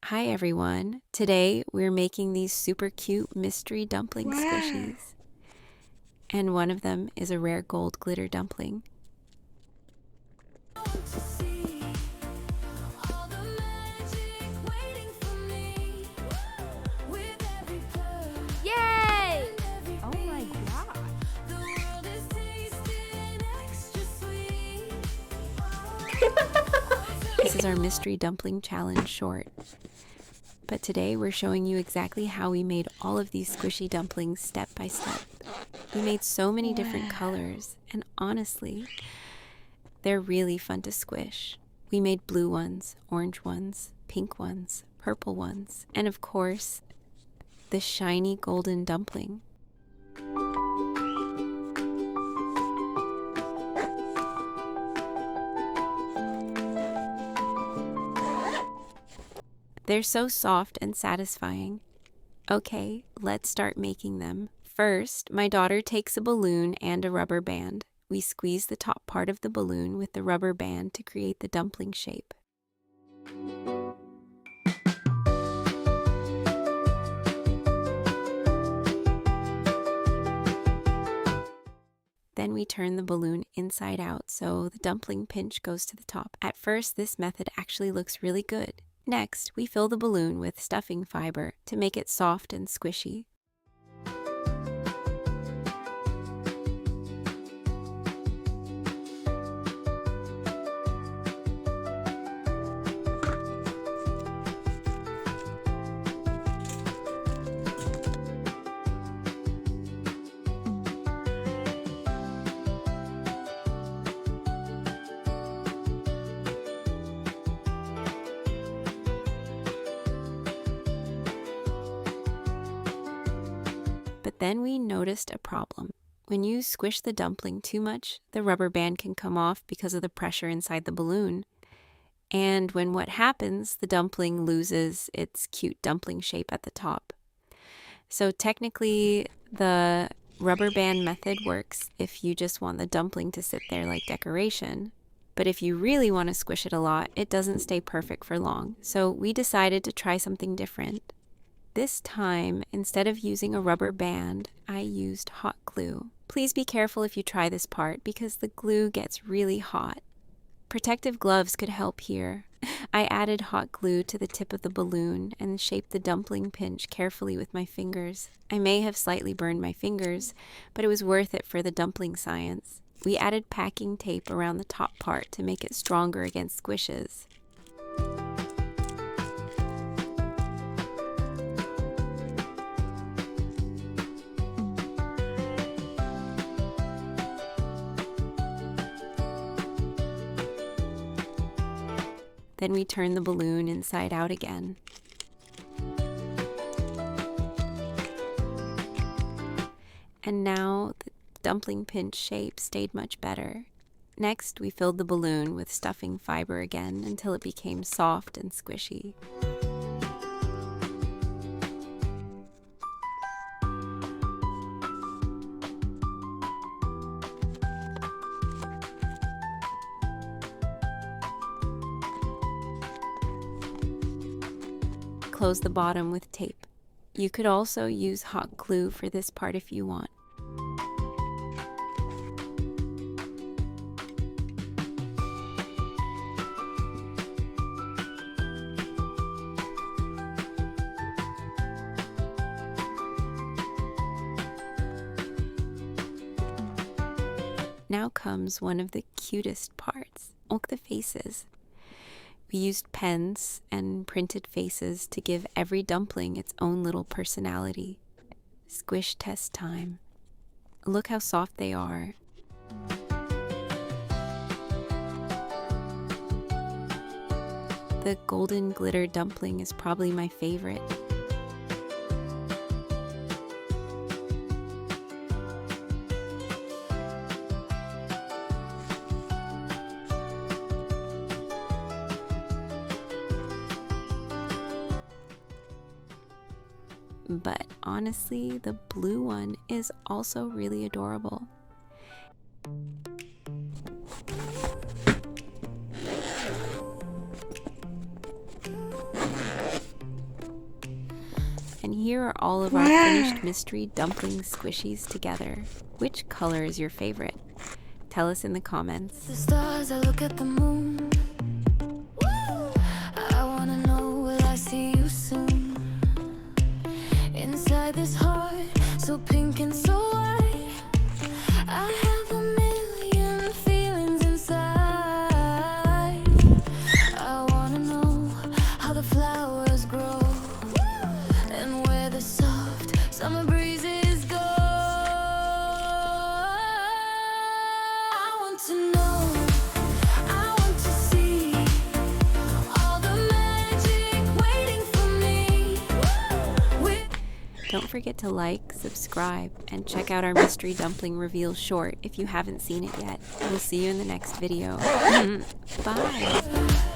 Hi everyone. Today we're making these super cute mystery dumpling squishies. And one of them is a rare gold glitter dumpling. Yay! Oh my god. This is our mystery dumpling challenge short. But today we're showing you exactly how we made all of these squishy dumplings step by step. We made so many different colors, and honestly, they're really fun to squish. We made blue ones, orange ones, pink ones, purple ones, and of course, the shiny golden dumpling. They're so soft and satisfying. Okay, let's start making them. First, my daughter takes a balloon and a rubber band. We squeeze the top part of the balloon with the rubber band to create the dumpling shape. Then we turn the balloon inside out so the dumpling pinch goes to the top. At first, this method actually looks really good. Next, we fill the balloon with stuffing fiber to make it soft and squishy. But then we noticed a problem. When you squish the dumpling too much, the rubber band can come off because of the pressure inside the balloon. And when what happens, the dumpling loses its cute dumpling shape at the top. So technically, the rubber band method works if you just want the dumpling to sit there like decoration. But if you really want to squish it a lot, it doesn't stay perfect for long. So we decided to try something different. This time, instead of using a rubber band, I used hot glue. Please be careful if you try this part because the glue gets really hot. Protective gloves could help here. I added hot glue to the tip of the balloon and shaped the dumpling pinch carefully with my fingers. I may have slightly burned my fingers, but it was worth it for the dumpling science. We added packing tape around the top part to make it stronger against squishes. Then we turn the balloon inside out again. And now the dumpling pinch shape stayed much better. Next, we filled the balloon with stuffing fiber again until it became soft and squishy. Close the bottom with tape. You could also use hot glue for this part if you want. Now comes one of the cutest parts. Look, the faces. We used pens and printed faces to give every dumpling its own little personality. Squish test time. Look how soft they are. The golden glitter dumpling is probably my favorite. But honestly, the blue one is also really adorable. here are all of our finished mystery dumpling squishies together. Which color is your favorite? Tell us in the comments. The stars, I look at the moon. I wanna know, will I see you soon? Inside this heart, so pink and so white, I have a million feelings inside. I wanna know how the flowers grow and where the soft summer breezes go. I want to know, I want to see all the magic waiting for me. Don't forget to like, subscribe, and check out our mystery dumpling reveal short if you haven't seen it yet. We'll see you in the next video. Bye!